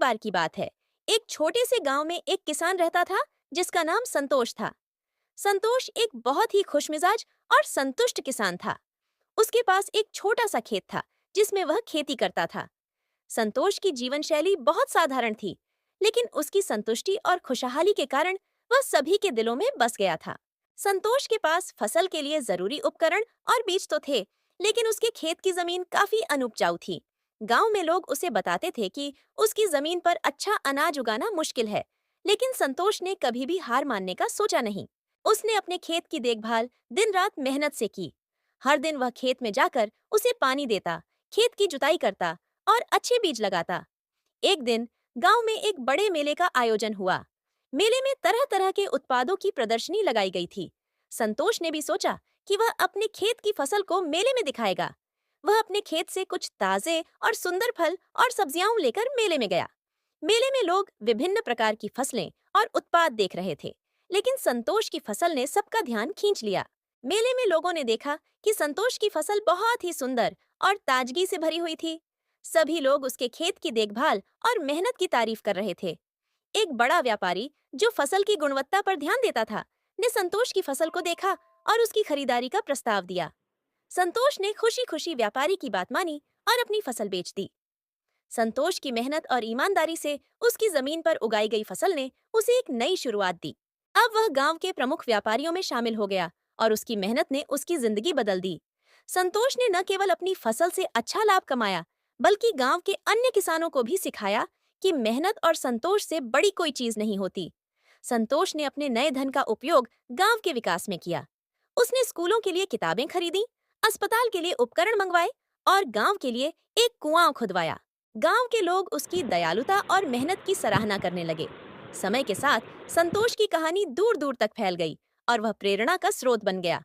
बार की बात है। एक छोटे से गांव में एक किसान रहता था जिसका नाम संतोष था। संतोष एक बहुत ही खुशमिजाज और संतुष्ट किसान था। उसके पास एक छोटा सा खेत था जिसमें वह खेती करता था। संतोष की जीवन शैली बहुत साधारण थी, लेकिन उसकी संतुष्टि और खुशहाली के कारण वह सभी के दिलों में बस गया था। संतोष के पास फसल के लिए जरूरी उपकरण और बीज तो थे, लेकिन उसके खेत की जमीन काफी अनउपजाऊ थी। गांव में लोग उसे बताते थे कि उसकी जमीन पर अच्छा अनाज उगाना मुश्किल है, लेकिन संतोष ने कभी भी हार मानने का सोचा नहीं। उसने अपने खेत की देखभाल दिन रात मेहनत से की। हर दिन वह खेत में जाकर उसे पानी देता, खेत की जुताई करता और अच्छे बीज लगाता। एक दिन गांव में एक बड़े मेले का आयोजन हुआ। मेले में तरह तरह के उत्पादों की प्रदर्शनी लगाई गई थी। संतोष ने भी सोचा कि वह अपने खेत की फसल को मेले में दिखाएगा। वह अपने खेत से कुछ ताजे और सुंदर फल और सब्जियां लेकर मेले में गया। मेले में लोग विभिन्न प्रकार की फसलें और उत्पाद देख रहे थे, लेकिन संतोष की फसल ने सबका ध्यान खींच लिया। मेले में लोगों ने देखा कि संतोष की फसल बहुत ही सुंदर और ताजगी से भरी हुई थी। सभी लोग उसके खेत की देखभाल और मेहनत की तारीफ कर रहे थे। एक बड़ा व्यापारी जो फसल की गुणवत्ता पर ध्यान देता था, ने संतोष की फसल को देखा और उसकी खरीदारी का प्रस्ताव दिया। संतोष ने खुशी खुशी व्यापारी की बात मानी और अपनी फसल बेच दी। संतोष की मेहनत और ईमानदारी से उसकी जमीन पर उगाई गई फसल ने उसे एक नई शुरुआत दी। अब वह गांव के प्रमुख व्यापारियों में शामिल हो गया और उसकी मेहनत ने उसकी जिंदगी बदल दी। संतोष ने न केवल अपनी फसल से अच्छा लाभ कमाया, बल्कि गांव के अन्य किसानों को भी सिखाया कि मेहनत और संतोष से बड़ी कोई चीज नहीं होती। संतोष ने अपने नए धन का उपयोग गांव के विकास में किया। उसने स्कूलों के लिए किताबें खरीदी, अस्पताल के लिए उपकरण मंगवाए और गांव के लिए एक कुआं खुदवाया। गांव के लोग उसकी दयालुता और मेहनत की सराहना करने लगे। समय के साथ संतोष की कहानी दूर दूर तक फैल गई और वह प्रेरणा का स्रोत बन गया।